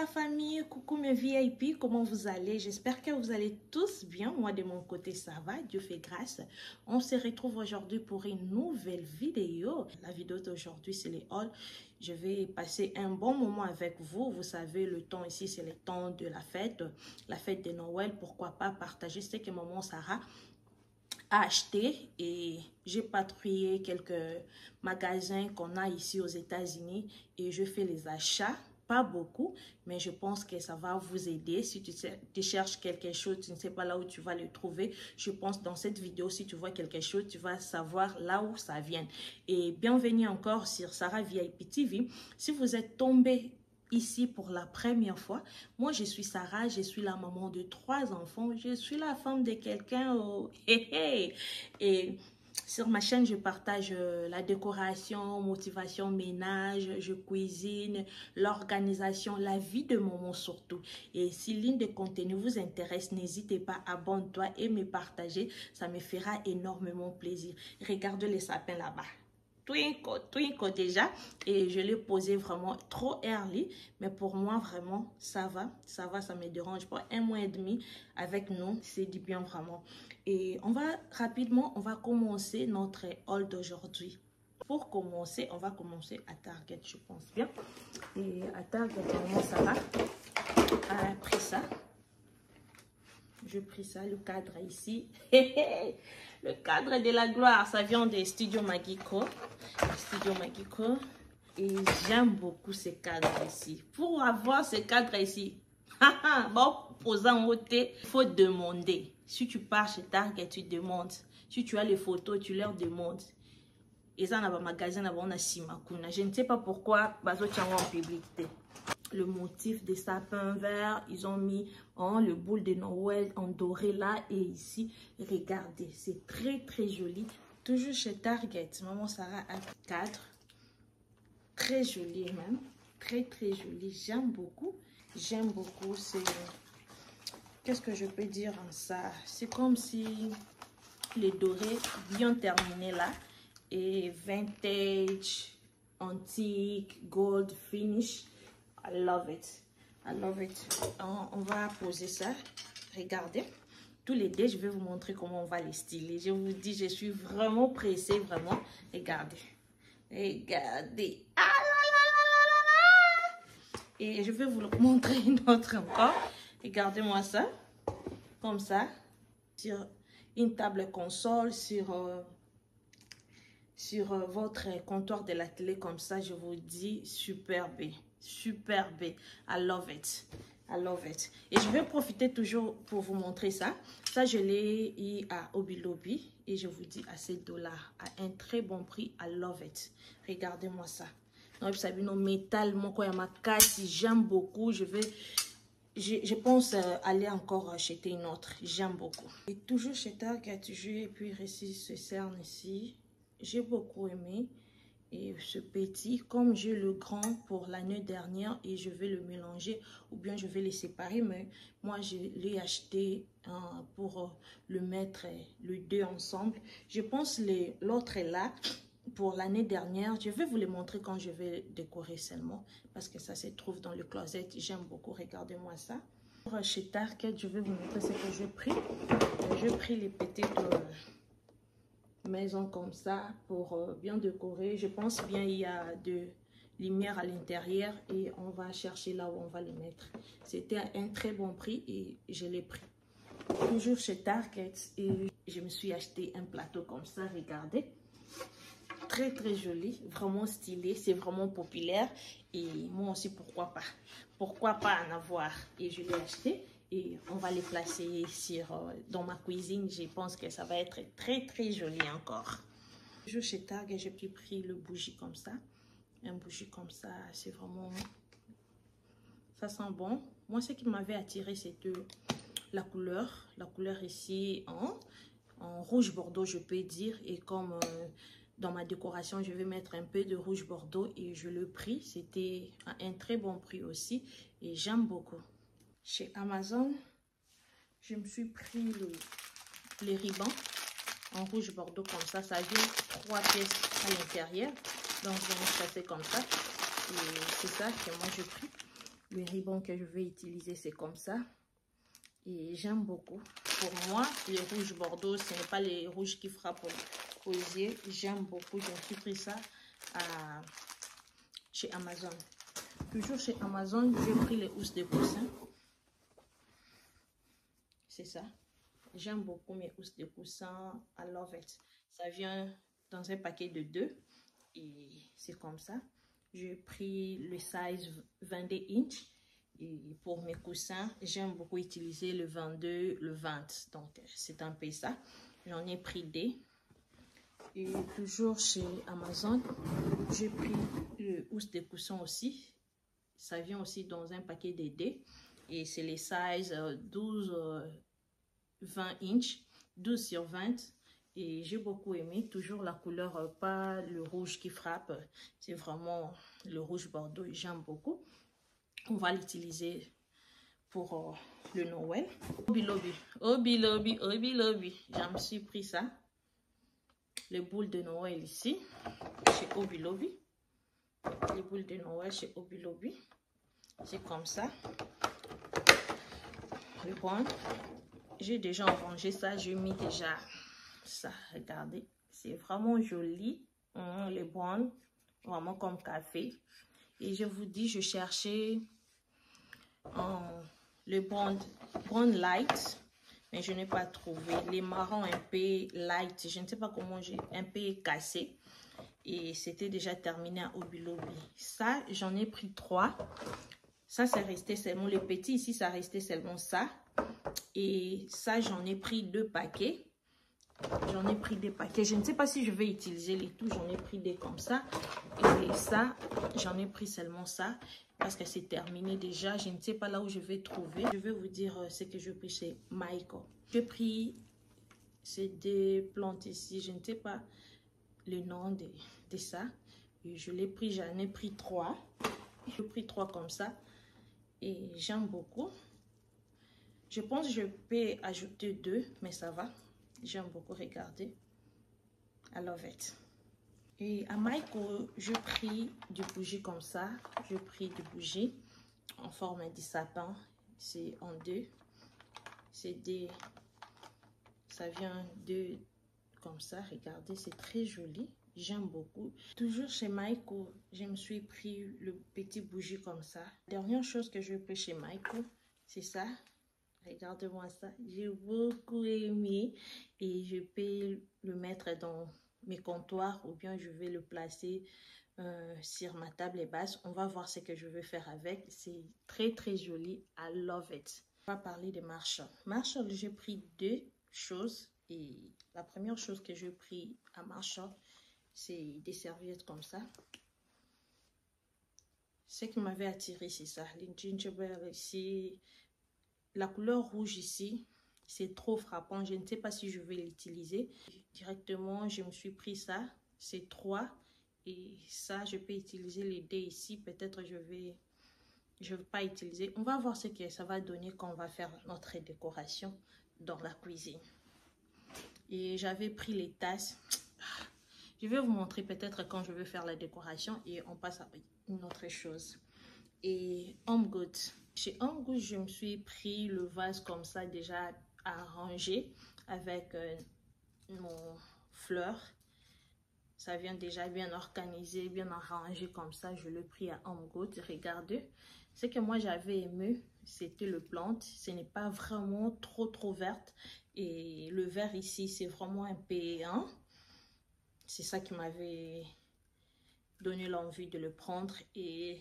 la famille, coucou mes VIP, comment vous allez? J'espère que vous allez tous bien. Moi de mon côté ça va, Dieu fait grâce. On se retrouve aujourd'hui pour une nouvelle vidéo. La vidéo d'aujourd'hui c'est les hauls. Je vais passer un bon moment avec vous. Vous savez, le temps ici c'est le temps de la fête de Noël. Pourquoi pas partager ce que maman Sarah a acheté, et j'ai patrouillé quelques magasins qu'on a ici aux États-Unis et je fais les achats. Pas beaucoup, mais je pense que ça va vous aider. Si tu cherches quelque chose, tu ne sais pas là où tu vas le trouver. Je pense dans cette vidéo, si tu vois quelque chose, tu vas savoir là où ça vient. Et bienvenue encore sur Sarah VIP TV. Si vous êtes tombé ici pour la première fois, moi je suis Sarah, je suis la maman de 3 enfants, je suis la femme de quelqu'un. Oh, et sur ma chaîne, je partage la décoration, motivation, ménage, je cuisine, l'organisation, la vie de maman surtout. Et si l'une des contenus vous intéresse, n'hésitez pas, abonne-toi et me partager. Ça me fera énormément plaisir. Regardez les sapins là-bas. Twinkle déjà, et je l'ai posé vraiment trop early, mais pour moi vraiment ça va, ça me dérange pas. 1 mois et demi avec nous, c'est du bien vraiment. Et on va rapidement, on va commencer notre haul d'aujourd'hui. Pour commencer, on va commencer à Target, je pense bien. Et à Target, vraiment ça va. A pris ça. Je pris ça, le cadre ici. Le cadre de la gloire, ça vient des Studio Magico. Studio Magico. Et j'aime beaucoup ces cadres ici. Pour avoir ces cadres ici, bon, posant au thé, il faut demander. Si tu pars chez Target, tu demandes. Si tu as les photos, tu leur demandes. Et ça, on a un magasin, on a Simakuna. Je ne sais pas pourquoi, bazo tiens en publicité. Le motif des sapins verts, ils ont mis le boule de Noël en doré là et ici. Regardez, c'est très joli. Toujours chez Target, maman Sarah a un cadre très joli même, très joli. J'aime beaucoup, c'est, qu'est-ce que je peux dire en ça, c'est comme si les dorés bien terminés là, et vintage, antique, gold finish. I love it. On va poser ça. Regardez. Tous les deux, je vais vous montrer comment on va les styler. Je vous dis, je suis vraiment pressée, vraiment. Regardez. Regardez. Ah là. Et je vais vous le montrer une autre encore. Regardez-moi ça. Comme ça. Sur une table console, sur votre comptoir de la télé, comme ça, je vous dis, superbe. I love it. Et je vais profiter toujours pour vous montrer ça. Ça, je l'ai eu à Hobby Lobby et je vous dis à $7 à un très bon prix. I love it. Regardez-moi ça. Donc, vous savez, nos métal, mon si j'aime beaucoup. Je pense aller encore acheter une autre. J'aime beaucoup. Et toujours chez Target, et puis ici, ce cerne ici. J'ai beaucoup aimé. Et ce petit, comme j'ai le grand pour l'année dernière et je vais le mélanger ou bien je vais les séparer, mais moi je l'ai acheté pour le mettre les deux ensemble. Je pense l'autre est là pour l'année dernière. Je vais vous les montrer quand je vais décorer seulement parce que ça se trouve dans le closet. J'aime beaucoup, regardez-moi ça. Chez Target, je vais vous montrer ce que j'ai pris. J'ai pris les petites maison comme ça pour bien décorer. Je pense bien il y a de lumière à l'intérieur et on va chercher là où on va les mettre. C'était un très bon prix et je l'ai pris. Toujours chez Target et je me suis acheté un plateau comme ça, regardez. Très joli, vraiment stylé, c'est vraiment populaire et moi aussi pourquoi pas en avoir, et je l'ai acheté. Et on va les placer dans ma cuisine. Je pense que ça va être très joli encore. Toujours chez Target, j'ai pris le bougie comme ça. Un bougie comme ça, c'est vraiment... Ça sent bon. Moi, ce qui m'avait attiré, c'était la couleur. La couleur ici en rouge bordeaux, je peux dire. Et comme dans ma décoration, je vais mettre un peu de rouge bordeaux. Et je le pris. C'était à un très bon prix aussi. Et j'aime beaucoup. Chez Amazon, je me suis pris les ribans en rouge bordeaux comme ça. Ça vient 3 pièces à l'intérieur. Donc, je vais me passer comme ça. Et c'est ça que moi, je pris. Le ruban que je vais utiliser, c'est comme ça. Et j'aime beaucoup. Pour moi, les rouges Bordeaux, ce n'est pas les rouges qui frappent aux yeux. J'aime beaucoup. Je me suis pris ça chez Amazon. Toujours chez Amazon, j'ai pris les housses de coussin. C'est ça. J'aime beaucoup mes housses de coussin. I love it. Ça vient dans un paquet de 2. Et c'est comme ça. J'ai pris le size 22 inch. Et pour mes coussins, j'aime beaucoup utiliser le 22, le 20. Donc, c'est un peu ça. J'en ai pris des. Et toujours chez Amazon, j'ai pris le housse de coussin aussi. Ça vient aussi dans un paquet de 2. Et c'est les sizes 12, 20 inch, 12 sur 20. Et j'ai beaucoup aimé. Toujours la couleur, pas le rouge qui frappe. C'est vraiment le rouge Bordeaux. J'aime beaucoup. On va l'utiliser pour le Noël. Hobby Lobby, Hobby Lobby, Hobby Lobby. Je me suis pris ça. Les boules de Noël ici, chez Hobby Lobby. Les boules de Noël chez Hobby Lobby. C'est comme ça. Le bon. J'ai déjà rangé ça. J'ai mis déjà ça. Regardez. C'est vraiment joli. Les bonnes. Vraiment comme café. Et je vous dis, je cherchais le brand light, mais je n'ai pas trouvé. Les marrons un peu light, je ne sais pas comment, j'ai un peu cassé. Et c'était déjà terminé à Hobby Lobby. Ça, j'en ai pris 3. Ça, c'est resté seulement le petit. Ici, ça restait seulement ça. Et ça, j'en ai pris 2 paquets. J'en ai pris des paquets. Je ne sais pas si je vais utiliser les tout. J'en ai pris des comme ça. Et ça, j'en ai pris seulement ça. Parce que c'est terminé déjà. Je ne sais pas là où je vais trouver. Je vais vous dire ce que je pris chez Michael. J'ai pris ces 2 plantes ici. Je ne sais pas le nom de ça. Et je l'ai pris. J'en ai pris 3. J'ai pris 3 comme ça. Et j'aime beaucoup. Je pense que je peux ajouter 2. Mais ça va. J'aime beaucoup regarder. I love it. Et à Michael, je pris du bougie comme ça. Je pris du bougie en forme de sapin. C'est en 2. C'est des... Ça vient de... Comme ça, regardez, c'est très joli. J'aime beaucoup. Toujours chez Michael, je me suis pris le petit bougie comme ça. La dernière chose que je pris chez Michael, c'est ça. Regardez-moi ça. J'ai beaucoup aimé. Et je peux le mettre dans mes comptoirs ou bien je vais le placer sur ma table basse. On va voir ce que je vais faire avec. C'est très très joli. I love it. On va parler de Marshall. Marshall, j'ai pris 2 choses. Et la première chose que j'ai pris à Marshall, c'est des serviettes comme ça. Ce qui m'avait attiré, c'est ça. Les gingerbread ici. La couleur rouge ici, c'est trop frappant. Je ne sais pas si je vais l'utiliser. Directement, je me suis pris ça. C'est 3. Et ça, je peux utiliser les 2 ici. Peut-être je vais pas utiliser. On va voir ce que ça va donner quand on va faire notre décoration dans la cuisine. Et j'avais pris les tasses. Je vais vous montrer peut-être quand je vais faire la décoration. Et on passe à une autre chose. Et Home Goods. Chez Home Goods, je me suis pris le vase comme ça déjà arrangé avec mon fleur. Ça vient déjà bien organisé, bien arrangé comme ça. Je l'ai pris à Home Goods. Regardez, ce que moi j'avais aimé, c'était le plante. Ce n'est pas vraiment trop verte. Et le vert ici, c'est vraiment un P1. C'est ça qui m'avait donné l'envie de le prendre. Et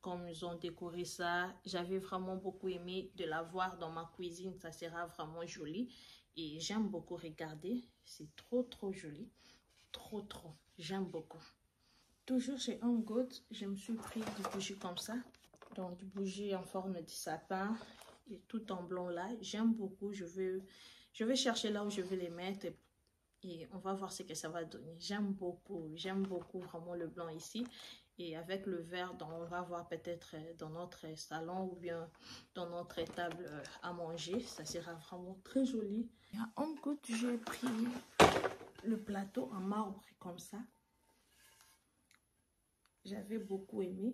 comme ils ont décoré ça, j'avais vraiment beaucoup aimé de l'avoir dans ma cuisine. Ça sera vraiment joli. Et j'aime beaucoup regarder. C'est trop joli. Trop. J'aime beaucoup. Toujours chez Home Goods, je me suis pris du bougie comme ça. Donc du bougie en forme de sapin. Et tout en blanc là. J'aime beaucoup. Je vais chercher là où je vais les mettre. Et on va voir ce que ça va donner. J'aime beaucoup vraiment le blanc ici. Et avec le vert, donc on va voir peut-être dans notre salon ou bien dans notre table à manger. Ça sera vraiment très joli. Et à Home Goods, j'ai pris le plateau en marbre comme ça. J'avais beaucoup aimé.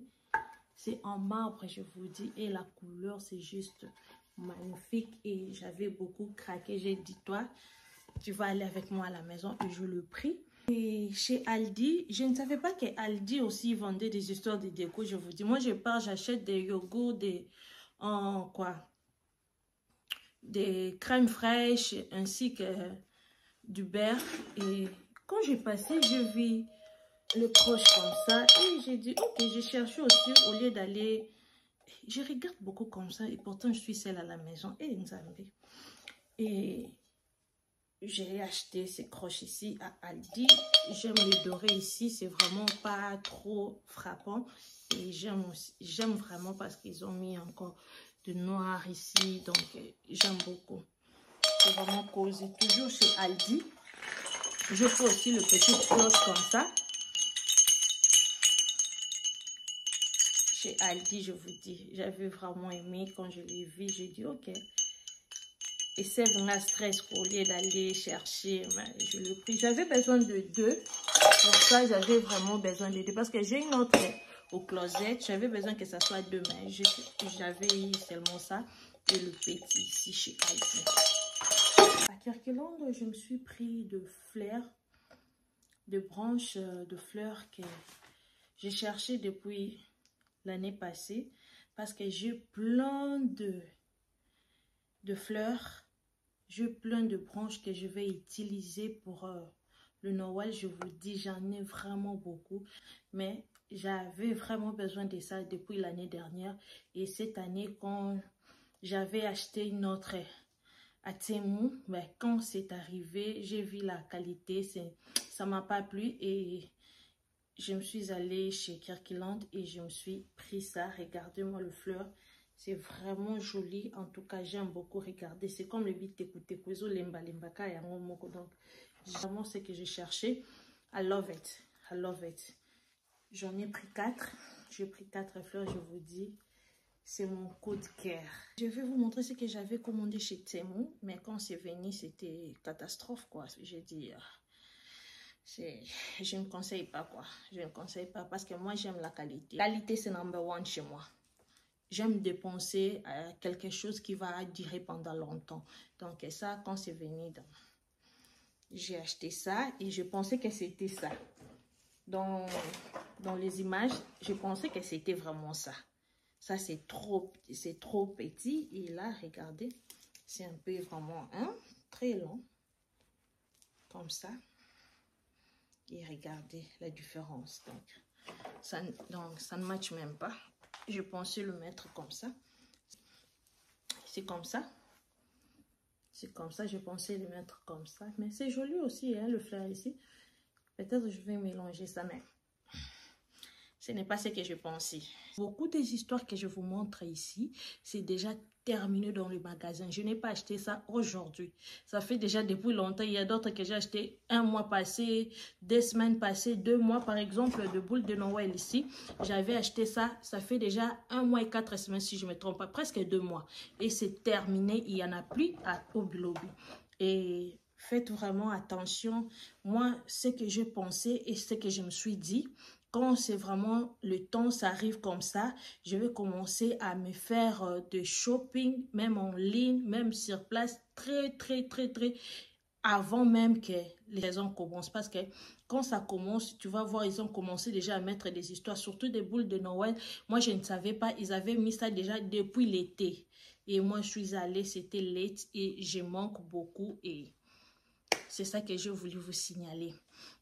C'est en marbre, je vous dis. Et la couleur, c'est juste magnifique. Et j'avais beaucoup craqué. J'ai dit, toi, tu vas aller avec moi à la maison. Et je le pris. Et chez Aldi, je ne savais pas que Aldi aussi vendait des histoires de déco. Je vous dis, moi, je pars, j'achète des yogourts, des crèmes fraîches, ainsi que du beurre. Et quand j'ai passé, je vis le croche comme ça et j'ai dit ok, j'ai cherché aussi au lieu d'aller, je regarde beaucoup comme ça et pourtant je suis seule à la maison et j'ai acheté ces croches ici à Aldi. J'aime les dorés ici, c'est vraiment pas trop frappant et j'aime vraiment parce qu'ils ont mis encore de noir ici, donc j'aime beaucoup. C'est vraiment cosy. Toujours chez Aldi, je fais aussi le petit cloche comme ça. Chez Aldi, je vous dis, j'avais vraiment aimé quand je l'ai vu. J'ai dit, ok. Et c'est un stress au lieu d'aller chercher. Mais je l'ai pris. J'avais besoin de deux. Pour ça, j'avais vraiment besoin de deux. Parce que j'ai une autre au closet. J'avais besoin que ça soit deux. Mais j'avais seulement ça. Et le petit ici chez Aldi. À Kirkeland, je me suis pris de fleurs, de branches de fleurs que j'ai cherché depuis l'année passée parce que j'ai plein de fleurs, j'ai plein de branches que je vais utiliser pour le Noël. Je vous dis, j'en ai vraiment beaucoup, mais j'avais vraiment besoin de ça depuis l'année dernière. Et cette année, quand j'avais acheté une autre à Temu, mais quand c'est arrivé, j'ai vu la qualité, ça m'a pas plu et je me suis allée chez Kirkeland et je me suis pris ça. Regardez-moi le fleur. C'est vraiment joli. En tout cas, j'aime beaucoup regarder. C'est comme le Biteku Lemba Lembaka et Moko. Donc, vraiment ce que j'ai cherché. I love it. I love it. J'en ai pris 4. J'ai pris 4 fleurs, je vous dis. C'est mon coup de cœur. Je vais vous montrer ce que j'avais commandé chez Temu. Mais quand c'est venu, c'était catastrophe, quoi. J'ai dit... je ne conseille pas quoi. Je ne conseille pas parce que moi j'aime la qualité. La qualité c'est number one chez moi. J'aime dépenser quelque chose qui va durer pendant longtemps. Donc ça quand c'est venu, j'ai acheté ça et je pensais que c'était ça. Dans les images, je pensais que c'était vraiment ça. Ça c'est trop petit et là regardez, c'est un peu vraiment très long. Comme ça. Et regardez la différence. Donc, ça ne matche même pas. Je pensais le mettre comme ça. C'est comme ça. C'est comme ça. Je pensais le mettre comme ça. Mais c'est joli aussi, hein, le fleur ici. Peut-être je vais mélanger ça, mais ce n'est pas ce que je pensais. Beaucoup des histoires que je vous montre ici, c'est déjà terminé dans le magasin. Je n'ai pas acheté ça aujourd'hui. Ça fait déjà depuis longtemps. Il y a d'autres que j'ai acheté un mois passé, 2 semaines passées, 2 mois. Par exemple, de boules de Noël ici. J'avais acheté ça. Ça fait déjà 1 mois et 4 semaines si je ne me trompe pas. Presque 2 mois. Et c'est terminé. Il n'y en a plus au Bilobi. Et faites vraiment attention. Moi, ce que je pensais et ce que je me suis dit, quand c'est vraiment le temps, ça arrive comme ça, je vais commencer à me faire de shopping, même en ligne, même sur place, très avant même que les saisons commencent. Parce que quand ça commence, tu vas voir, ils ont commencé déjà à mettre des histoires, surtout des boules de Noël. Moi, je ne savais pas, ils avaient mis ça déjà depuis l'été. Et moi, je suis allée, c'était late et je manque beaucoup et... c'est ça que j'ai voulu vous signaler.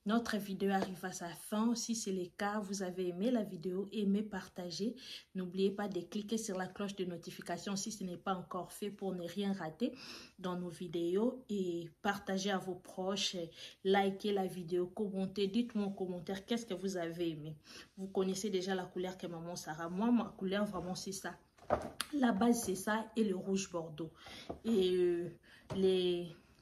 Notre vidéo arrive à sa fin. Si c'est le cas, vous avez aimé la vidéo, aimé, partager. N'oubliez pas de cliquer sur la cloche de notification si ce n'est pas encore fait pour ne rien rater dans nos vidéos. Et partagez à vos proches, likez la vidéo, commentez, dites-moi en commentaire qu'est-ce que vous avez aimé. Vous connaissez déjà la couleur que maman Sarah. Moi, ma couleur vraiment c'est ça. La base c'est ça et le rouge bordeaux. Et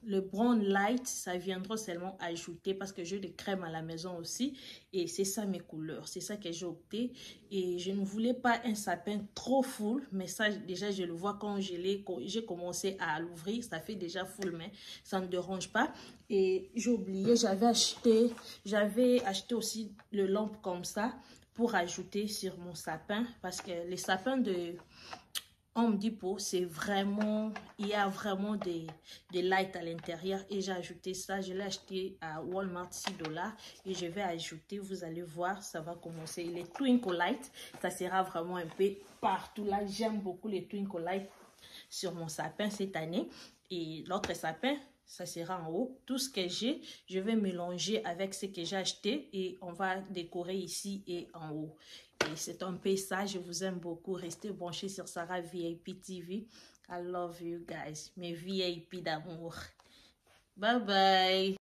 le brown light, ça viendra seulement ajouter parce que j'ai des crèmes à la maison aussi. Et c'est ça mes couleurs. C'est ça que j'ai opté. Et je ne voulais pas un sapin trop full. Mais ça, déjà, je le vois quand j'ai commencé à l'ouvrir. Ça fait déjà full, mais ça ne dérange pas. Et j'ai oublié, j'avais acheté aussi le lampe comme ça. pour ajouter sur mon sapin. Parce que les sapins de Home Depot, c'est vraiment, il y a vraiment des lights à l'intérieur. Et j'ai ajouté ça, je l'ai acheté à Walmart 6 $. Et je vais ajouter, vous allez voir, ça va commencer. Les Twinkle Lights, ça sera vraiment un peu partout. Là, j'aime beaucoup les Twinkle Lights sur mon sapin cette année. Et l'autre sapin, ça sera en haut. Tout ce que j'ai, je vais mélanger avec ce que j'ai acheté et on va décorer ici et en haut. Et c'est un peu ça. Je vous aime beaucoup. Restez branchés sur Sarah VIP TV. I love you guys. Mes VIP d'amour. Bye bye.